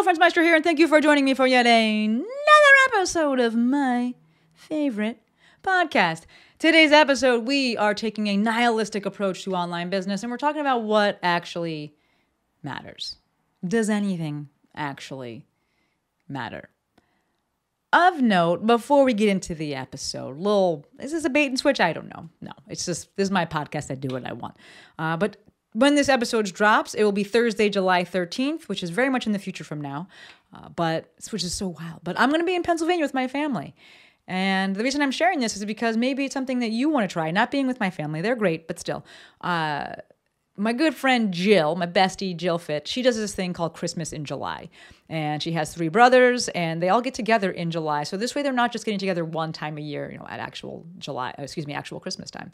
Hello friends, Maestro here, and thank you for joining me for yet another episode of my favorite podcast. Today's episode, we are taking a nihilistic approach to online business, and we're talking about what actually matters. Does anything actually matter? Of note, before we get into the episode, is this a bait and switch? I don't know. No, it's just, this is my podcast. I do what I want. But when this episode drops, it will be Thursday, July 13th, which is very much in the future from now, which is so wild. But I'm going to be in Pennsylvania with my family. And the reason I'm sharing this is because maybe it's something that you want to try. Not being with my family. They're great, but still. My good friend Jill, my bestie Jill Fit, she does this thing called Christmas in July. And she has 3 brothers, and they all get together in July. So this way they're not just getting together one time a year, at actual Christmas time.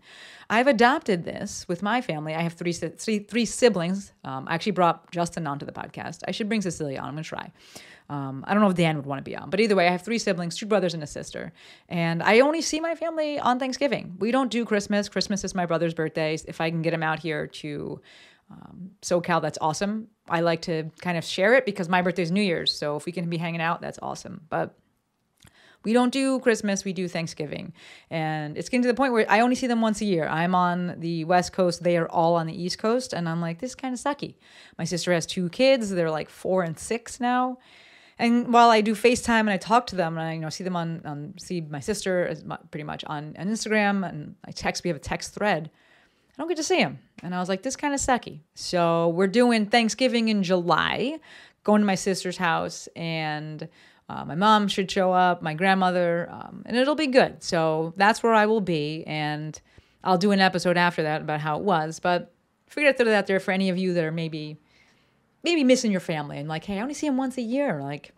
I've adopted this with my family. I have three siblings. I actually brought Justin onto the podcast. I should bring Cecilia on. I'm going to try. I don't know if Dan would want to be on, but either way, I have 3 siblings, 2 brothers and a sister. And I only see my family on Thanksgiving. We don't do Christmas. Christmas is my brother's birthday. If I can get him out here to SoCal, that's awesome. I like to kind of share it because my birthday is New Year's. So if we can be hanging out, that's awesome. But we don't do Christmas. We do Thanksgiving. And it's getting to the point where I only see them once a year. I'm on the West Coast. They are all on the East Coast. And I'm like, this is kind of sucky. My sister has 2 kids. They're like 4 and 6 now. And while I do FaceTime and I talk to them and I see them see my sister pretty much on Instagram and we have a text thread, I don't get to see them. And I was like, this kind of sucky. So we're doing Thanksgiving in July, going to my sister's house, and my mom should show up, my grandmother, and it'll be good. So that's where I will be. And I'll do an episode after that about how it was. But figured I'd throw that out there for any of you that are maybe missing your family and like, hey, I only see him once a year. Like,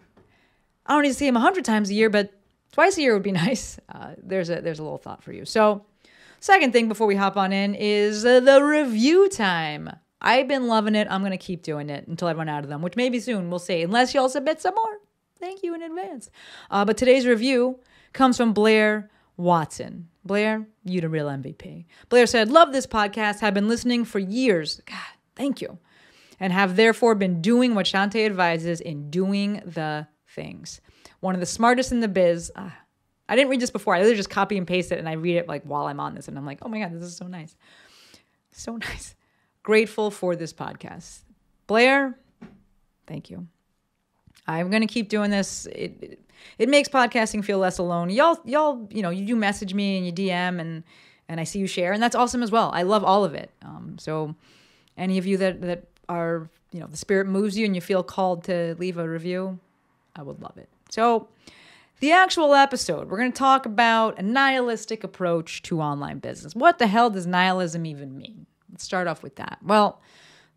I don't need to see him 100 times a year, but twice a year would be nice. There's a little thought for you. So second thing before we hop on in is the review time. I've been loving it. I'm going to keep doing it until I run out of them, which maybe soon, we'll see, unless y'all submit some more. Thank you in advance. But today's review comes from Blair Watson. Blair, you the real MVP. Blair said, love this podcast. Have been listening for years. God, thank you. And have therefore been doing what Shantae advises in doing the things. One of the smartest in the biz. I didn't read this before. I literally just copy and paste it and I read it like while I'm on this. And I'm like, oh my God, this is so nice. So nice. Grateful for this podcast. Blair, thank you. I'm going to keep doing this. It makes podcasting feel less alone. Y'all, you do message me and you DM and I see you share, and that's awesome as well. I love all of it. So any of you that are, the spirit moves you and you feel called to leave a review, I would love it. So the actual episode, we're going to talk about a nihilistic approach to online business. What the hell does nihilism even mean? Let's start off with that. Well,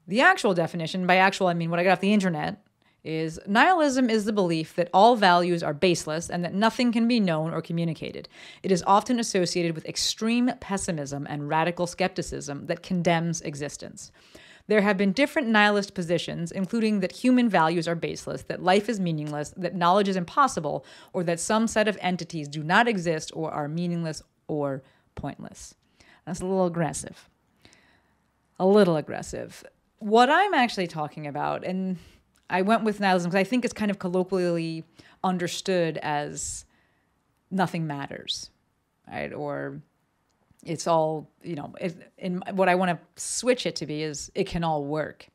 the actual definition, by actual I mean what I got off the internet, is nihilism is the belief that all values are baseless and that nothing can be known or communicated. It is often associated with extreme pessimism and radical skepticism that condemns existence. There have been different nihilist positions, including that human values are baseless, that life is meaningless, that knowledge is impossible, or that some set of entities do not exist or are meaningless or pointless. That's a little aggressive. What I'm actually talking about, and I went with nihilism because I think it's kind of colloquially understood as nothing matters, right? Or it's all, in what I want to switch it to be is it can all work,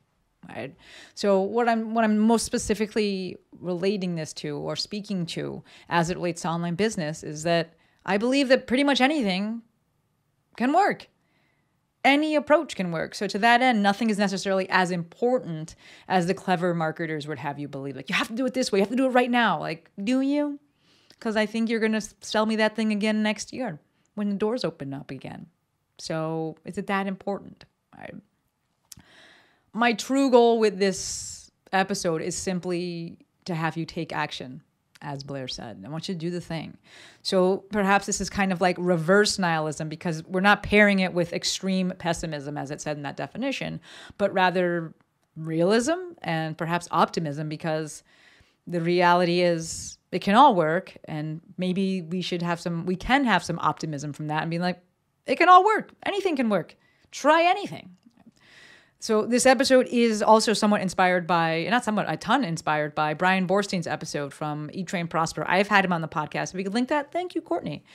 right? So what I'm most specifically relating this to or speaking to as it relates to online business is that I believe that pretty much anything can work. Any approach can work. So to that end, nothing is necessarily as important as the clever marketers would have you believe. Like, you have to do it this way. You have to do it right now. Like, do you? Because I think you're going to sell me that thing again next year when the doors open up again. So is it that important? Right? My true goal with this episode is simply to have you take action, as Blair said. I want you to do the thing. So perhaps this is kind of like reverse nihilism because we're not pairing it with extreme pessimism, as it said in that definition, but rather realism and perhaps optimism, because the reality is it can all work, and maybe we can have some optimism from that and be like, it can all work. Anything can work. Try anything. So this episode is also somewhat inspired by, not somewhat, a ton inspired by Brian Borstein's episode from Eat, Train, Prosper. I've had him on the podcast. If we could link that, thank you, Courtney.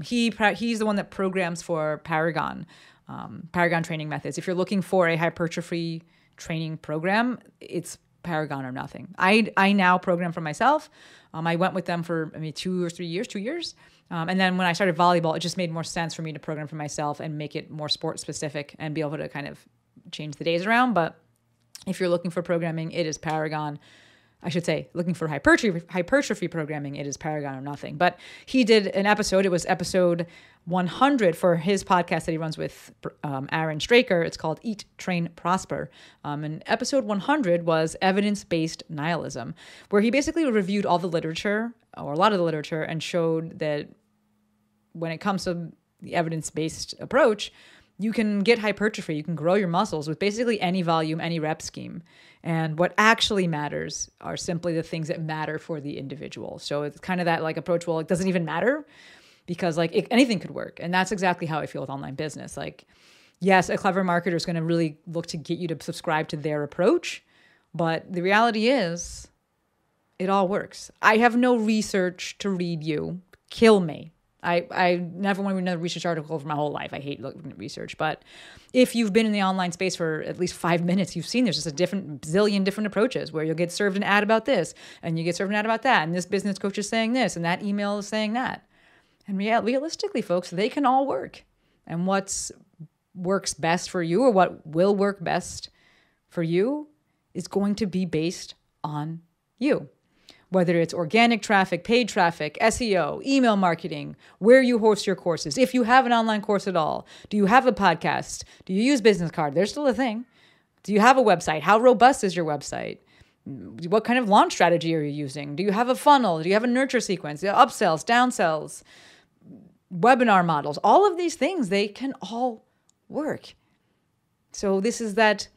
He's the one that programs for Paragon training methods. If you're looking for a hypertrophy training program, it's Paragon or nothing. I now program for myself. I went with them for 2 years. And then when I started volleyball, it just made more sense for me to program for myself and make it more sport specific and be able to kind of change the days around. But if you're looking for programming, it is Paragon. I should say, looking for hypertrophy programming, it is Paragon or nothing. But he did an episode. It was episode 100 for his podcast that he runs with Aaron Straker. It's called Eat, Train, Prosper. And episode 100 was evidence-based nihilism, where he basically reviewed all the literature, or a lot of the literature, and showed that when it comes to the evidence-based approach, you can get hypertrophy, you can grow your muscles with basically any volume, any rep scheme. And what actually matters are simply the things that matter for the individual. So it's kind of that like approach, well, it doesn't even matter because anything could work. And that's exactly how I feel with online business. Like, yes, a clever marketer is going to really look to get you to subscribe to their approach. But the reality is it all works. I have no research to read you. Kill me. I never want to read another research article for my whole life. I hate looking at research. But if you've been in the online space for at least 5 minutes, you've seen there's just a zillion different approaches where you'll get served an ad about this and you get served an ad about that. And this business coach is saying this and that email is saying that. And realistically, folks, they can all work. And what works best for you, or what will work best for you, is going to be based on you. Whether it's organic traffic, paid traffic, SEO, email marketing, where you host your courses, if you have an online course at all, do you have a podcast? Do you use business card? They're still a thing. Do you have a website? How robust is your website? What kind of launch strategy are you using? Do you have a funnel? Do you have a nurture sequence? Upsells, downsells, webinar models, all of these things, they can all work. So this is that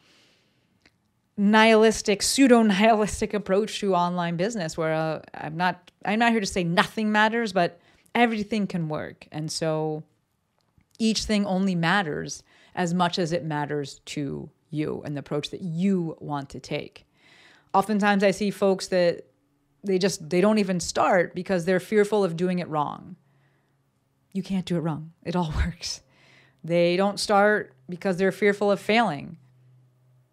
pseudo-nihilistic approach to online business where I'm not here to say nothing matters, but everything can work. And so each thing only matters as much as it matters to you and the approach that you want to take. Oftentimes I see folks that they don't even start because they're fearful of doing it wrong. You can't do it wrong. It all works. They don't start because they're fearful of failing.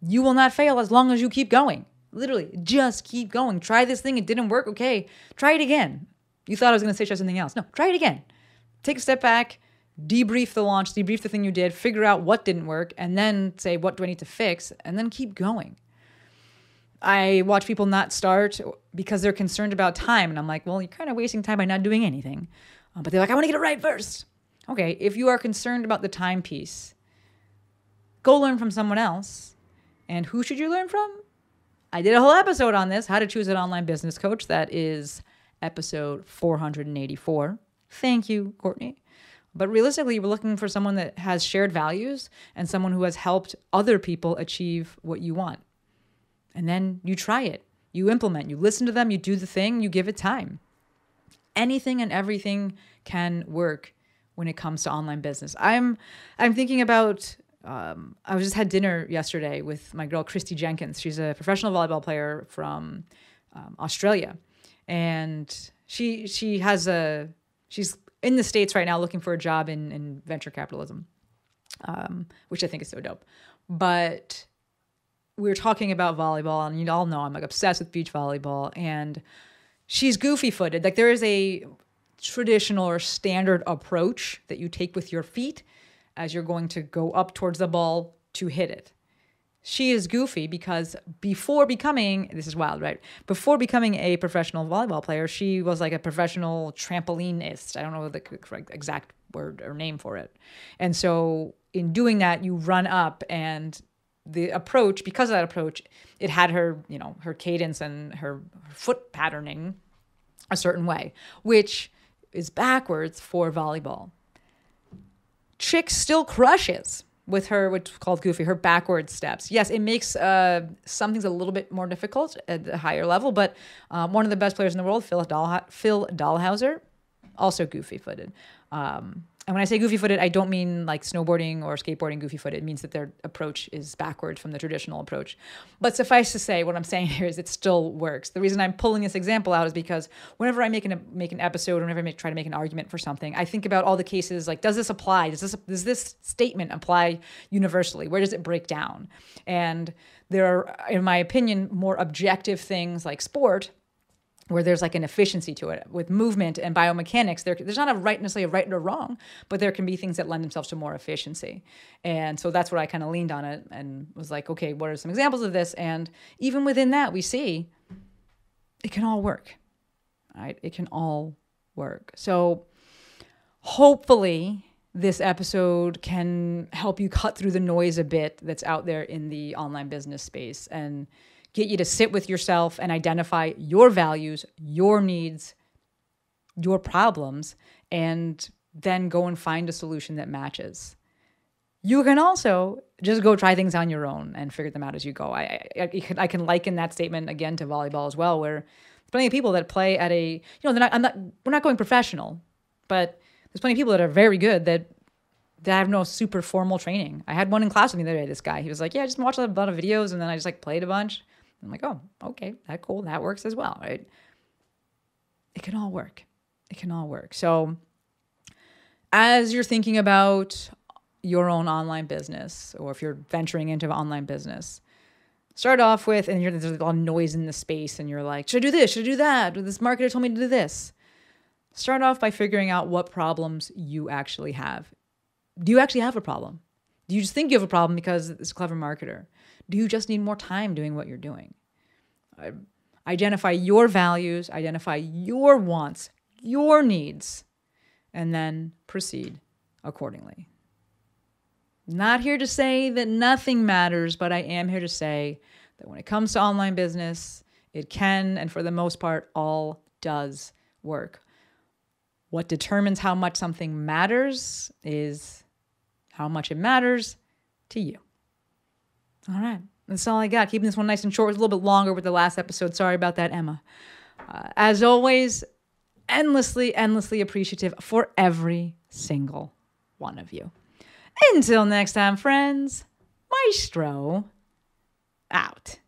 You will not fail as long as you keep going. Literally, just keep going. Try this thing. It didn't work. Okay, try it again. You thought I was going to say something else. No, try it again. Take a step back, debrief the launch, debrief the thing you did, figure out what didn't work, and then say, what do I need to fix? And then keep going. I watch people not start because they're concerned about time. And I'm like, well, you're kind of wasting time by not doing anything. But they're like, I want to get it right first. Okay, if you are concerned about the time piece, go learn from someone else. And who should you learn from? I did a whole episode on this, how to choose an online business coach. That is episode 484. Thank you, Courtney. But realistically, we're looking for someone that has shared values and someone who has helped other people achieve what you want. And then you try it. You implement. You listen to them. You do the thing. You give it time. Anything and everything can work when it comes to online business. I'm thinking about... I just had dinner yesterday with my girl, Christy Jenkins. She's a professional volleyball player from Australia. And she's in the States right now looking for a job in venture capitalism, which I think is so dope. But we were talking about volleyball, and you all know I'm like obsessed with beach volleyball, and she's goofy-footed. Like there is a traditional or standard approach that you take with your feet as you're going to go up towards the ball to hit it. She is goofy because before becoming, this is wild, right? Before becoming a professional volleyball player, she was like a professional trampolinist. I don't know the correct exact word or name for it. And so in doing that, you run up, and the approach, because of that approach, it had her, her cadence and her foot patterning a certain way, which is backwards for volleyball. Chick still crushes with her, what's called goofy, her backward steps. Yes, it makes some things a little bit more difficult at the higher level, but one of the best players in the world, Phil Dahlhauser, also goofy-footed. And when I say goofy-footed, I don't mean like snowboarding or skateboarding goofy-footed. It means that their approach is backwards from the traditional approach. But suffice to say, what I'm saying here is it still works. The reason I'm pulling this example out is because whenever I make an episode, or whenever I try to make an argument for something, I think about all the cases like, does this apply? Does this statement apply universally? Where does it break down? And there are, in my opinion, more objective things like sport, where there's like an efficiency to it. With movement and biomechanics, there's not necessarily a right or wrong, but there can be things that lend themselves to more efficiency. And so that's what I kind of leaned on it and was like, okay, what are some examples of this? And even within that, we see it can all work, right? It can all work. So hopefully this episode can help you cut through the noise a bit that's out there in the online business space and get you to sit with yourself and identify your values, your needs, your problems, and then go and find a solution that matches. You can also just go try things on your own and figure them out as you go. I can liken that statement again to volleyball as well, where there's plenty of people that play at a, we're not going professional, but there's plenty of people that are very good that have no super formal training. I had one in class with me the other day, this guy. He was like, yeah, I just watched a lot of videos and then I just like played a bunch. I'm like, oh, okay, that's cool. That works as well, right? It can all work. It can all work. So as you're thinking about your own online business, or if you're venturing into an online business, start off with, and there's a lot of noise in the space and you're like, should I do this? Should I do that? This marketer told me to do this. Start off by figuring out what problems you actually have. Do you actually have a problem? Do you just think you have a problem because it's a clever marketer? Do you just need more time doing what you're doing? Identify your values, identify your wants, your needs, and then proceed accordingly. Not here to say that nothing matters, but I am here to say that when it comes to online business, it can, and for the most part, all does work. What determines how much something matters is how much it matters to you. All right. That's all I got. Keeping this one nice and short. It was a little bit longer with the last episode. Sorry about that, Emma. As always, endlessly appreciative for every single one of you. Until next time, friends, Maestro out.